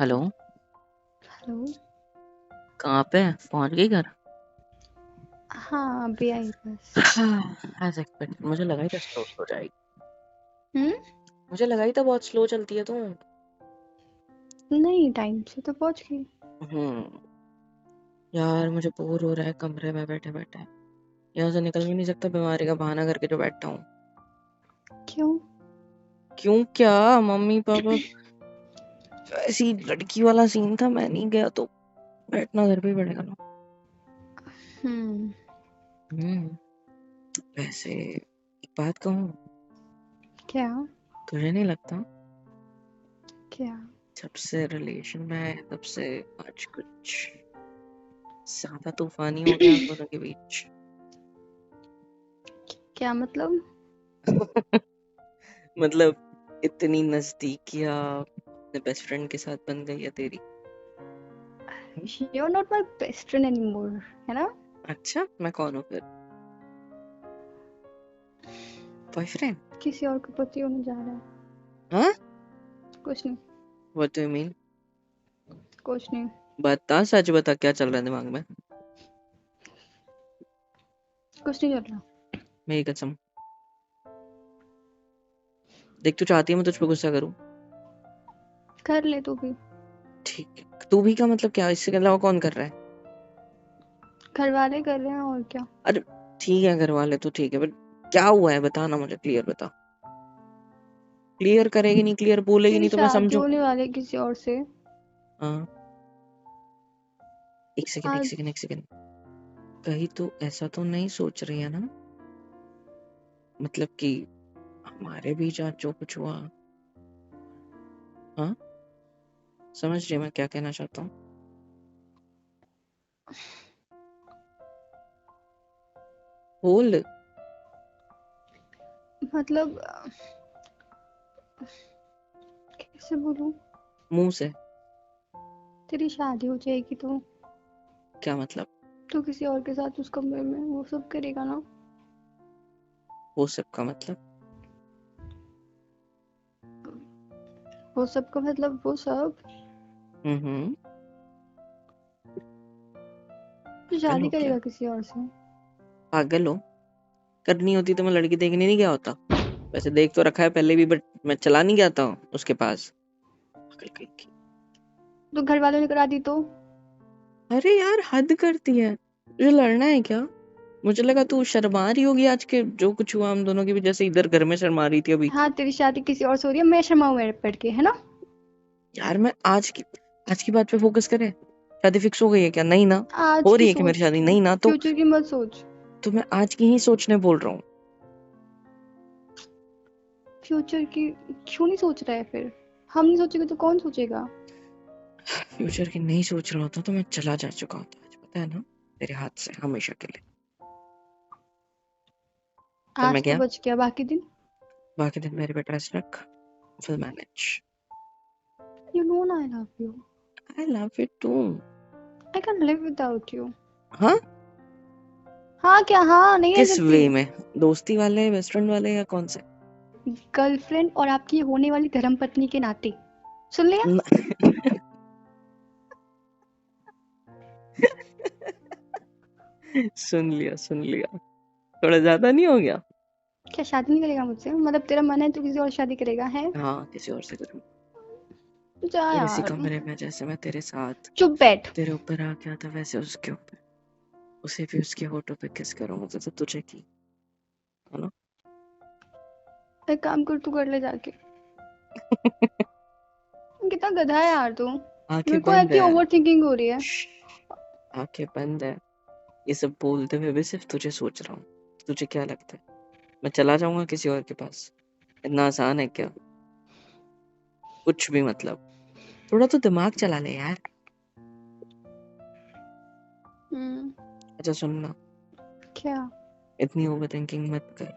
Hello. Hello. कहाँ पे है? पहुंच गई घर? हाँ, अभी आई बस। एज एक्सपेक्टेड, मुझे लगा ही था स्लो हो जाएगी। हम्म। मुझे लगा ही था बहुत स्लो चलती है तू। नहीं, टाइम से तो पहुंच गई। हम्म। यार मुझे बोर हो रहा है कमरे में बैठे बैठे। यहाँ से निकल भी नहीं सकता, बीमारी का बहाना करके जो बैठा हूँ। क्यों? क्यों क्या? मम्मी पापा, ऐसी लड़की वाला सीन था, मैं नहीं गया तो बैठना घर पे ही पड़ेगा ना। हम्म। हम्म। वैसे एक बात कहूँ, क्या? तुझे नहीं लगता क्या? जब से रिलेशन में है तब से आज कुछ ज्यादा तूफानी हो गया हम दोनों के बीच? क्या मतलब? मतलब इतनी नजदीकियां अपने बेस्ट फ्रेंड के साथ बन गई है तेरी? You are not my best friend any more, है ना? अच्छा, मैं कौन हूँ फिर? बॉयफ्रेंड? किसी और का पति होने जा रहा है। हाँ? कुछ नहीं। What do you mean? कुछ नहीं। बता, सच बता, क्या चल रहा है दिमाग में? कुछ नहीं चल रहा। मेरी कसम। देख, तू चाहती है मैं तुझ पे गुस्सा करूँ? कर ले तू भी। ठीक है, तू भी का मतलब क्या? इसके अलावा कौन कर रहा है? घर वाले कर रहे हैं और क्या। अरे ठीक है, घर वाले तो ठीक है, बट क्या हुआ है बता ना, मुझे क्लियर बता। क्लियर करेगी नहीं, क्लियर बोलेगी तेरी नहीं तो मैं शादी समझू। होने वाली है किसी और से। हाँ। एक सेकंड एक आज। सेकंड एक सेकंड। कहीं तो ऐसा तो नहीं सोच रही है ना, मतलब कि हमारे बीच आज जो कुछ हुआ? हाँ, समझ रही है मैं क्या कहना चाहता हूँ? बोल। मतलब कैसे बोलूं? मुंह से। तेरी शादी हो जाएगी तो क्या मतलब? तू किसी और के साथ उस कमरे में वो सब करेगा ना। वो सब का मतलब? वो सब का मतलब वो सब। हम्म। तू पागल शादी हो क्या? करेगा किसी और से। पागल हो? करनी होती तो मैं लड़की देखने नहीं गया होता। वैसे देख तो रखा है पहले भी, बट मैं चला नहीं गया था उसके पास। पागल कहीं की। तो घर वालों ने करा दी तो। अरे यार, हद करती है। तुझे लड़ना है क्या? मुझे लगा तू शर्मा रही होगी आज के जो कुछ हुआ हम दोनों की वजह से, इधर घर में शर्मा रही थी अभी। हाँ, तेरी शादी किसी और से हो रही है, मैं शर्माऊं मेरे पड़ के, है ना। यार मैं आज की बात पे फोकस करें। शादी फिक्स हो गई है क्या? नहीं ना। आज हो की रही है कि मेरी सोच शादी? तू। नहीं ना। फ्यूचर की मत सोच। तो मैं आज की ही सोचने बोल रहा हूँ। फ्यूचर की क्यों नहीं सोच रहा है फिर? हम नहीं सोचेंगे तो कौन सोचेगा। फ्यूचर की नहीं सोच रहा होता तो मैं चला जा चुका होता आज, पता है ना, तेरे हाथ से हमेशा के लिए। पर मैं आज तो गया। बच गया, बाकी दिन। बाकी दिन मेरे पे ट्रस्ट रख, will manage. You know I love you. I love you too. I can live without you. हाँ? हाँ क्या? हाँ नहीं रह किस सकती। वे में? दोस्ती वाले, बेस्ट फ्रेंड वाले, या कौन से? गर्लफ्रेंड और आपकी होने वाली धर्मपत्नी के नाते। सुन लिया? न... सुन लिया सुन लिया। थोड़ा ज्यादा नहीं हो गया? क्या शादी नहीं करेगा मुझसे? मतलब तेरा मन है तो किसी और शादी करेगा है? हाँ, किसी और से करूँ। जा और इसी यार। कमरे में जैसे मैं तेरे साथ चुप बैठ। तेरे ऊपर आ गया था, वैसे उसके ऊपर, उसे भी उसके होठों पे किस करूँ जैसे तुझे की, है ना? एक काम कर, तू कर ले जाके। कितना गधा है यार तू। आंखें मेरे को है बंद कि है। ओवर थिंकिंग हो रही है। श्श, आंखें बंद है। ये सब बोलते हुए भी सिर्फ तुझे सोच रहा हूँ। तुझे क्या लगता है मैं चला जाऊंगा किसी और के पास? इतना आसान है क्या? कुछ भी मतलब। थोड़ा तो दिमाग चला ले यार। हम्म। अच्छा सुनना, क्या? इतनी ओवर थिंकिंग मत कर।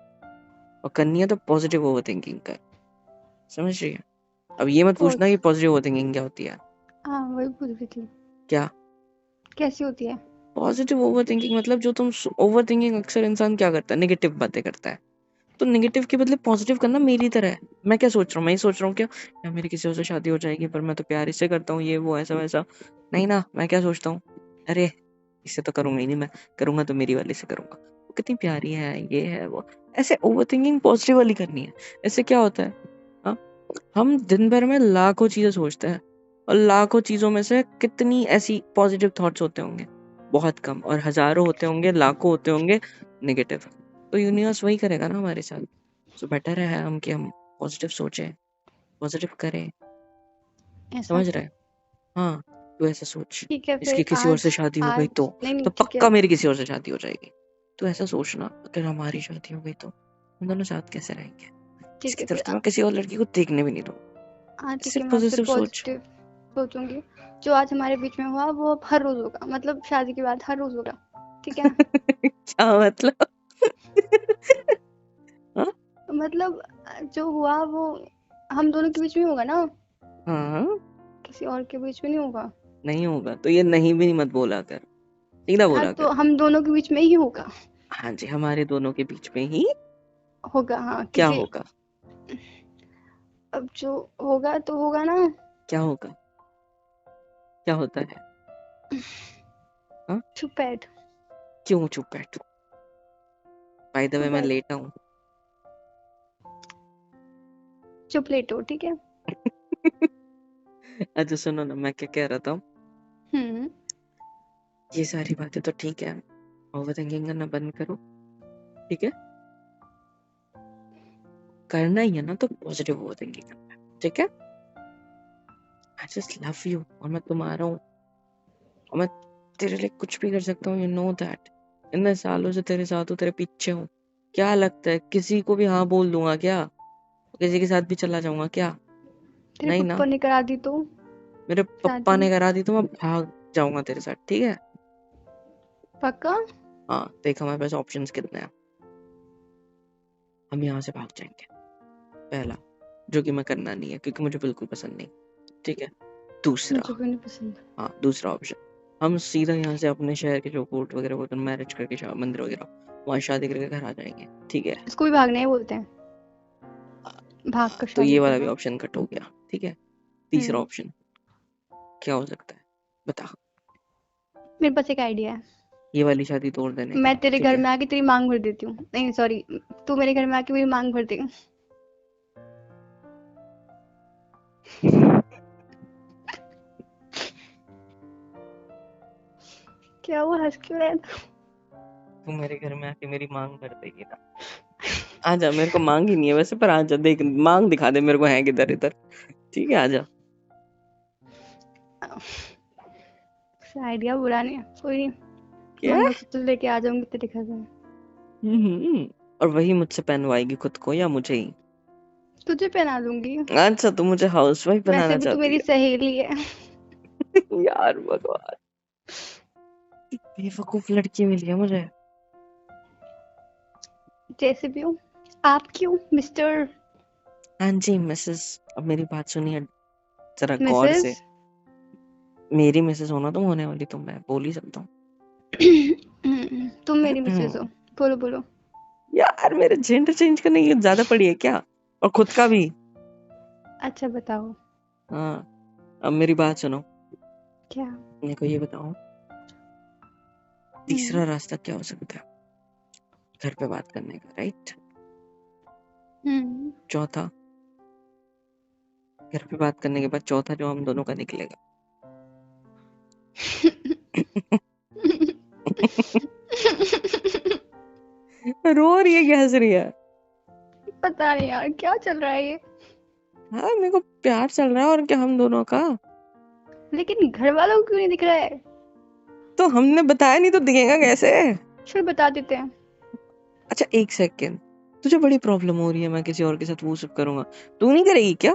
और करनी है तो पॉजिटिव ओवर थिंकिंग कर। समझ रही है? अब ये मत पूछना कि पहुंच। पॉजिटिव ओवर थिंकिंग क्या होती है। हाँ, वही पूछ रही थी। क्या? कैसी होती है? पॉजिटिव ओवर थिंकिंग मतलब जो तुम ओवर थिंकिंग, अक्सर इंसान क्या करता है? नेगेटिव बातें करता है। तो नेगेटिव के बदले पॉजिटिव करना मेरी तरह है। मैं क्या सोच रहा हूँ, मैं ही सोच रहा हूँ क्या यार मेरी किसी और से शादी हो जाएगी, पर मैं तो प्यार इससे करता हूँ, ये वो ऐसा वैसा। नहीं ना, मैं क्या सोचता हूँ, अरे इससे तो करूंगा ही नहीं, मैं करूंगा तो मेरी वाली से करूंगा, वो कितनी प्यारी है, ये है वो। ऐसे ओवर थिंकिंग पॉजिटिव वाली करनी है। इससे क्या होता है, हाँ, हम दिन भर में लाखों चीजें सोचते हैं, और लाखों चीजों में से कितनी ऐसी पॉजिटिव थॉट्स होते होंगे, बहुत कम, और हजारों होते होंगे, लाखों होते होंगे नेगेटिव। तो यूनिवर्स वही करेगा ना हमारे साथ। सो बेटर है हम कि हम पॉजिटिव सोचें, पॉजिटिव करें। ऐसा समझ रहे हैं? हाँ, तू ऐसा सोच, ठीक है इसकी फिर किसी और आज से शादी हो गई आज नहीं नहीं तो ठीक है पक्का मेरी किसी और से शादी हो जाएगी। तू ऐसा सोचना, अगर हमारी शादी हो गई तो हम दोनों साथ कैसे रहेंगे, ठीक इसकी है फिर तरफ तो मैं किसी और लड़की को देखने भी नहीं दूंगा। हाँ ठीक है सिर्फ मैं अब से पॉजिटिव सोच। पॉजिटिव सोचूंगी। जो आज हमारे बीच में हुआ वो अब हर रोज होगा, मतलब शादी के बाद हर रोज होगा, ठीक है। क्या मतलब? हाँ मतलब जो हुआ वो हम दोनों के बीच में होगा ना, हाँ, किसी और के बीच में नहीं होगा। नहीं होगा तो ये नहीं भी नहीं मत बोला कर, सीधा हाँ बोला तो कर। हम दोनों के बीच में ही होगा। हाँ जी, हमारे दोनों के बीच में ही होगा हाँ, क्या क्योंकि होगा? अब जो होगा तो होगा ना। क्या होगा? क्या होता है? हाँ, चुप बैठ। क्यों चुप बैठूं? बाय द वे चुप मैं बैठ, लेटा हूँ। चुप लेटो, ठीक है। अच्छा सुनो ना, मैं क्या कह रहा था, हम्म। ये सारी बातें तो ठीक है, ओवर थिंकिंग करना बंद करो, ठीक है? करना ही है ना तो पॉजिटिव ओवर थिंकिंग करना है, ठीक है? आई जस्ट लव यू, और मैं तुम्हारा हूँ, और मैं तेरे लिए कुछ भी कर सकता हूँ, यू नो दैट। इतने सालों से तेरे साथ हूँ, तेरे पीछे हूँ। क्या लगता है किसी को भी हाँ बोल दूंगा क्या? किसी के साथ भी चला जाऊंगा क्या? तेरे नहीं पप्पा ना। ने करा दी तो मेरे पप्पा शादी, ने करा दी तो मैं भाग जाऊंगा तेरे साथ, ठीक है? पक्का। हाँ देख, हमारे पास ऑप्शंस कितने हैं। हम यहाँ से भाग जाएंगे, पहला, जो कि मैं करना नहीं है क्योंकि मुझे बिल्कुल पसंद नहीं, ठीक है? दूसरा, मुझे भी नहीं पसंद। हाँ दूसरा ऑप्शन, हम सीधा यहाँ से अपने शहर के जो कोर्ट वगैरह होते हैं, मैरिज करके मंदिर वगैरह, वहाँ शादी करके घर आ जाएंगे, ठीक है? इसको भी भागना ही बोलते हैं, भाग कर तो शादी ये वाला भी करना। ऑप्शन कट हो गया, ठीक है? तीसरा हम्म। ऑप्शन क्या हो सकता है, बता? मेरे पास एक आइडिया है। ये वाली शादी तोड़ देने का, मैं तेरे ठीक घर है? में आके तेरी मांग भर देती हूँ, नहीं सॉरी, तू मेरे घर में आके मेरी मांग भर दे। क्या वो हंस क्यों रहा है? तू मेरे घर में आके मेरी मांग भर देगी ना? आजा, मेरे को मांग ही नहीं है वैसे, पर आजा, देख मांग दिखा दे मेरे को है किधर इधर, ठीक है? आजा। आइडिया बुरा नहीं है, कोई नहीं। क्या? मंगलसूत्र लेके आ जाऊंगी तेरे घर में। और वही मुझसे पहनवाएगी खुद को या मुझे ही? तुझे पहना दूंगी। अच्छा, तू मुझे हाउसवाइफ वैसे बनाना भी तू चाहती मेरी सहेली है। है? यार भगवान, बेवकूफ लड़की मिली है मुझे। जैसे भी हूँ। आप क्यों मिस्टर? हाँ जी मिसेस, अब मेरी बात सुनिए जरा गौर से। मिसेस। मेरी मिसेस होना तुम होने वाली, तो मैं बोल ही सकता हूँ। तुम मेरी मिसेस हो। बोलो बोलो। यार मेरे जेंडर चेंज करने की ज्यादा पड़ी है क्या? और खुद का भी। अच्छा बताओ। हाँ, अब मेरी बात सुनो, क्या? मेरे को ये बताओ, हम्म। तीसरा रास्ता क्या हो सकता है घर पे बात करने का, राइट? हम्म। चौथा, घर पे बात करने के बाद चौथा जो हम दोनों का निकलेगा। रो रही है क्या, हंस रही है? पता नहीं यार क्या चल रहा है ये। हाँ मेरे को प्यार चल रहा है और क्या, हम दोनों का। लेकिन घर वालों को क्यों नहीं दिख रहा है? तो हमने बताया नहीं तो दिखेगा कैसे? चल बता देते हैं। अच्छा एक सेकेंड, तुझे बड़ी प्रॉब्लम हो रही है मैं किसी और के साथ वो सब करूंगा, तू नहीं करेगी क्या?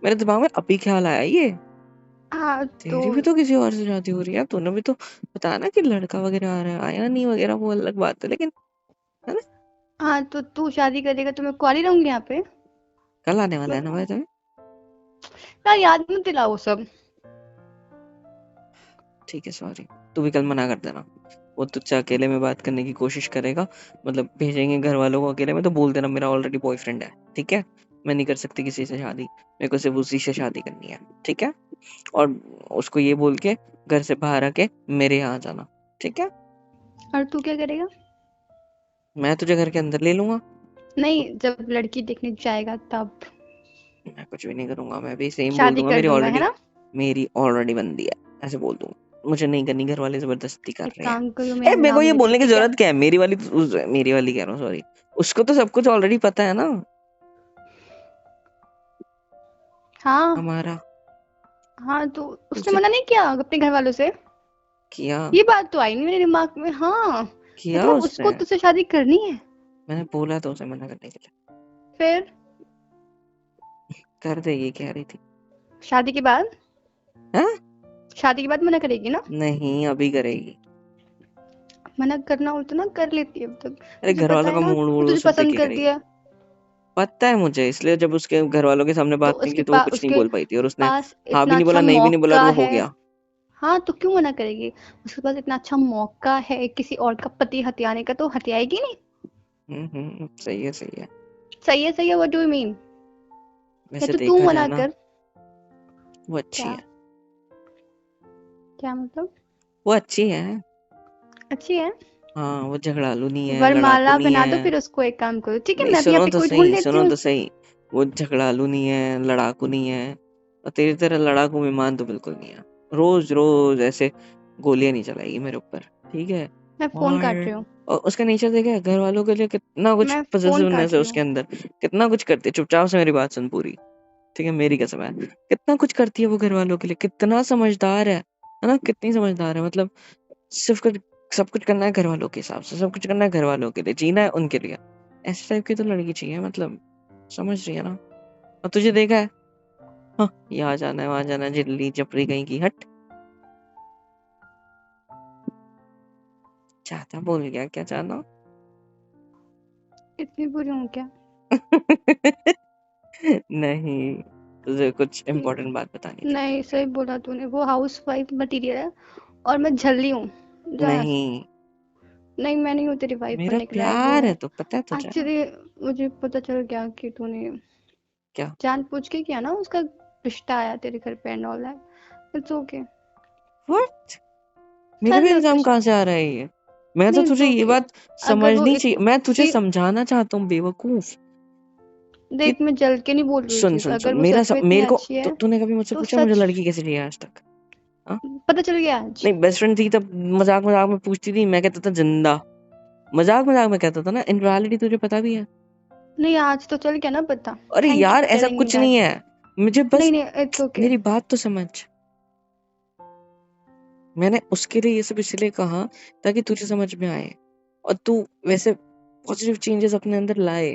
मेरे दिमाग में अभी ख्याल आया ये। हाँ तो तेरी भी तो किसी और से शादी हो रही है, तूने भी तो बताया ना कि लड़का वगैरह आ रहा है, आया नहीं वगैरह, वो अलग बात है, लेकिन है ना? हाँ तो तू शादी करेगा तो मैं कुंवारी रहूंगी यहाँ पे। कल आने वाला है ना बताओ। भाई तुम्हें? यार याद मत दिलाओ वो सब। ठीक है सॉरी, तू भी कल मना कर देना, वो तुझसे अकेले में बात करने की कोशिश करेगा, मतलब भेजेंगे घर वालों को अकेले में, तो बोल देना मेरा ऑलरेडी बॉयफ्रेंड है, ठीक है, मैं नहीं कर सकती किसी से शादी, मेरे को सिर्फ उसी से शादी करनी है, ठीक है। और उसको ये बोल के घर से बाहर आके मेरे यहाँ आ जाना, ठीक है। और तू क्या करेगा? मैं तुझे घर के अंदर ले लूंगा। नहीं, जब लड़की देखने जाएगा तब। मैं कुछ भी नहीं करूंगा, मैं भी सेम बोल शादी दूंगा कर दूंगा, है ना? मेरी ऑलरेडी बंदी है, ऐसे बोल दूंगा, मुझे नहीं करनी, घर वाले जबरदस्ती कर एक रहे हैं। काम करो, ए मेरा मेरे को नाम ये लिख लो, बोलने की ठीक है? जरूरत क्या है, मेरी वाली कह रहा हूँ, सॉरी, उसको तो सब कुछ ऑलरेडी पता है ना हाँ हमारा। हाँ, तो उसने तुझे मना नहीं किया अपने घर वालों से? किया ये बात तो आई नहीं मेरे दिमाग में। हाँ, किया मतलब उसको उसने, तुझसे शादी करनी है? मैंने बोला तो उसे मना करने के लिए, फिर कर देगी कह रही थी। शादी के बाद? हाँ शादी के बाद मना करेगी ना? नहीं, अभी करेगी। मना करना हो तो ना कर लेती है अब तक। अरे तुझे घर पता वालों है का ना, मूड वो वूड वो तुझे सब देख पसंद के कर करेगी, दिया। पता है मुझे, इसलिए जब उसके घर वालों के सामने तो बात नहीं की तो वो कुछ नहीं उसके बोल पाई थी, और उसने पास हाँ भी इतना नहीं बोला, अच्छा नहीं भी नहीं बोला, और मौका वो हो है। गया। हाँ, तो क्यों मना करेगी? उसके पास इतना अच्छा मौका है किसी और का पति हथियाने का, तो हथियाएगी नहीं? सही है सही है। सही है, व्हाट डू यू मीन? या वैसे तो तू देखा जाए मना ना, कर। वो अच्छी क्या? है, क्या मतलब? वो अच्छी है। अच्छी है? हाँ वो झगड़ालू नहीं है, लड़ाकू वरमाला नहीं पहना दो, है। फिर उसको एक काम करो, ठीक है? नहीं मैं भी यहाँ पे कोई ढूंढ लेती सुनो हूँ। तो सही, वो झगड़ालू नहीं है, लड़ाकू नहीं है, और तेरी तरह लड़ाकू मेहमान तो बिल्कुल नहीं है। रोज रोज ऐसे गोलियां नहीं चलाएगी मेरे ऊपर, ठीक है। मैं फोन काट रही हूँ। और उसका नेचर देखा है, घर वालों के लिए कितना कुछ मैं फोन पॉसेसिवनेस काट है रही उसके हूँ। अंदर, कितना कुछ करती है। चुपचाप से मेरी बात सुन पूरी, ठीक है, मेरी कसम है, कितना कुछ करती है वो घर वालों के लिए, कितना समझदार है ना, कितनी समझदार है, मतलब सिर्फ सब कुछ करना है घर वालों के हिसाब से, सब कुछ करना है घर वालों के लिए, जीना है उनके लिए। ऐसे टाइप की तो लड़की चाहिए, मतलब समझ रही है ना। और तुझे देखा है, हाँ यहाँ जाना है वहां जाना है, जिल्ली चपड़ी कहीं की, हट। चाहता बोल गया क्या जाना? इतनी बुरी हूँ क्या? नहीं, तुझे कुछ इम्पोर्टेंट बात बतानी थी। नहीं, सही बोला तूने, वो हाउस वाइफ मटीरियल है और मैं झल्ली हूँ। जा यहाँ से। नहीं, नहीं, मैं नहीं हूँ तेरी वाइफ मेरा बनने के लायक। वो प्यार है तो पता है तुझे। एक्चुअली मुझे पता चल गया कि तूने क्या? जानबूझ के किया ना, उसका रिश्ता आया तेरे घर पे and all that. It's okay. What? मेरे पे चल इल्जाम कृष्ण। कहाँ से आ रहा है ये? मैं तो नहीं, इट्स तुझे ये ओके। बात अगर वो समझनी चाहिए, मैं तुझे सी समझाना चाहता हूँ बेवकूफ, कि देख, मैं जल के नहीं बोल रही सुन चीज। सुन सुन अगर वो सच में इतनी मेरे को अच्छी है तूने कभी मुझसे तो पूछा मुझे सच लड़की कैसे चाहिए आज तक? हाँ? पता चल गया आज। नहीं, बेस्ट फ्रेंड थी तब मजाक मजाक में पूछती थी, मैं कहता था जिंदा, मजाक मजाक में कहता था ना, इन रियलिटी तुझे पता भी है। नहीं, आज तो चल गया ना पता। अरे थैंक यू यार फॉर ऐसा टेलिंग मी कुछ नहीं दैट। है, मुझे नहीं बस नहीं, इट्स ओके। मेरी बात तो समझ। मैंने उसके लिए ये सब इसलिए कहा ताकि तुझे समझ में आए, और तू वैसे पॉजिटिव चेंजेस अपने अंदर लाए,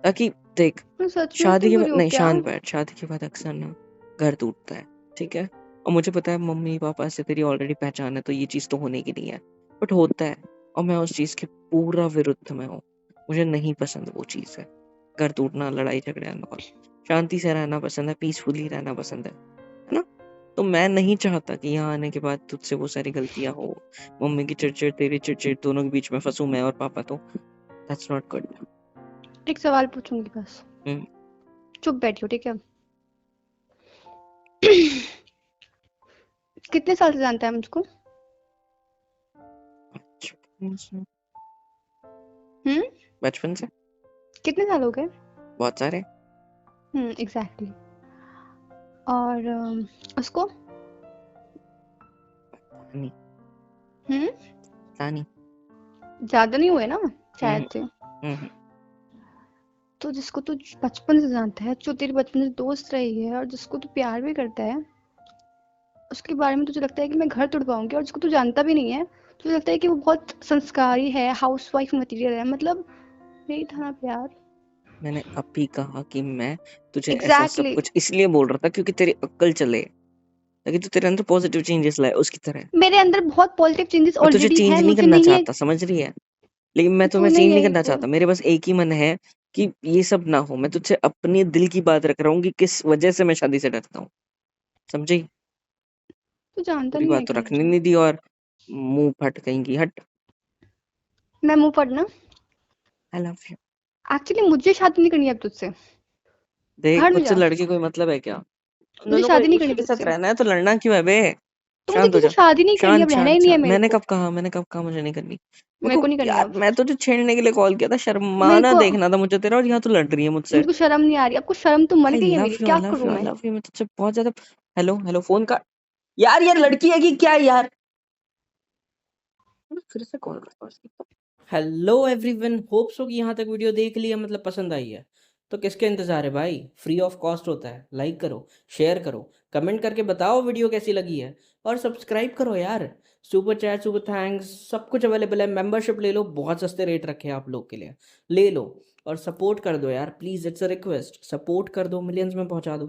ताकि देख, मैं सच में शादी इतनी के बुरी बाद हूँ नहीं, क्या? शांत बैठ, शादी के बाद अक्सर ना घर टूटता है, ठीक है। और मुझे पता है मम्मी पापा से तेरी ऑलरेडी पहचान है, तो ये चीज तो होने की नहीं है, बट होता है, और मैं उस चीज के पूरा विरुद्ध में हूँ, मुझे नहीं पसंद वो चीज है, घर टूटना, लड़ाई झगड़े और शांति से रहना पसंद है, पीसफुली रहना पसंद है ना। तो मैं नहीं चाहता कि यहाँ आने के बाद तुझसे वो सारी गलतियां हो, मम्मी की चिड़चिड़ तेरी चिड़चिड़, दोनों के बीच में फंसू मैं और पापा, तो दैट्स नॉट गुड। एक सवाल पूछूंगी बस। चुप बैठियो, ठीक है? कितने साल से जानता है मुझको? बचपन से। कितने साल हो गए? बहुत सारे। एग्जैक्टली। और उसको? नहीं, हम्म पता नहीं। ज्यादा नहीं हुए ना शायद से? हम्म। तो जिसको तू बचपन से जानता है, जो तेरी बचपन से दोस्त रही है, और जिसको तू प्यार भी करता है, उसके बारे में तुझे लगता है कि मैं घर तोड़वाऊंगी? और जिसको तू जानता भी नहीं है, तुझे लगता है कि वो बहुत संस्कारी है, हाउसवाइफ मटेरियल है, मतलब नहीं था ना प्यार? मैंने अभी कहा कि मैं तुझे ऐसा सब एग्जैक्टली। कुछ इसलिए बोल रहा था क्योंकि तेरी अक्ल चले, ताकि तू तेरे अंदर पॉजिटिव चेंजेस लाए उसकी तरह। मेरे अंदर बहुत पॉजिटिव चेंजेस मैं तुझे ऑलरेडी है, चेंज नहीं मुझे करना नहीं है। चाहता, समझ रही है, लेकिन मैं तू तुम्हें चेंज नहीं नहीं है करना तो चाहता, मेरे बस एक ही मन है कि ये सब ना हो। मैं तुझसे अपनी दिल की बात रख रहा हूँ कि किस वजह से मैं शादी से डरता हूँ, समझी? तू जानता पूरी नहीं बात है तो क्या रखने मुझे? नहीं दी, और मुंह फट कहेंगी, हट। मैं मुंह फटना? I love you. एक्चुअली मुझे शादी नहीं करनी है अब तुझसे। देख हट मुझसे जा। लड़ के कोई मतलब है क्या? हम मुझे दोनों को शादी एक नहीं दूसरे करनी के साथ तुझसे। रहना है तो लड़ना क्यों है बे? तो मुझे शांत हो किसी जा। से शादी नहीं करनी, शांत अब रहना ही शांत नहीं है शांत। मेरे को। मैंने कब कहा मुझे नहीं करनी? मेरे मेरे को को नहीं करनी यार, अब। मैं तुझे छेड़ने के लिए कॉल किया था, मेरे शर्माना को देखना था मुझे तेरा, और यहाँ तू लड़ रही है मुझसे। मुझको शर्म नहीं आ रही। आपको शर्म तो मर आई गई है लव मेरी, यू, क्या आई लव करूं यू, आई मैं? Love you. मैं तुझसे बहुत ज्यादा। हेलो हेलो, फोन का। यार ये लड़की है कि क्या है यार? फिर से कॉल करता हूँ। हेलो एवरीवन, होप सो कि यहाँ तक वीडियो देख लिया, मतलब पसंद आई है। तो किसके इंतज़ार है भाई, फ्री ऑफ कॉस्ट होता है। लाइक करो, शेयर करो, कमेंट करके बताओ वीडियो कैसी लगी है, और सब्सक्राइब करो यार। सुपर चैट, सुपर थैंक्स, सब कुछ अवेलेबल है। मेंबरशिप ले लो, बहुत सस्ते रेट रखे हैं आप लोग के लिए, ले लो और सपोर्ट कर दो यार please. It's a request, support कर दो, मिलियंस में पहुँचा दो।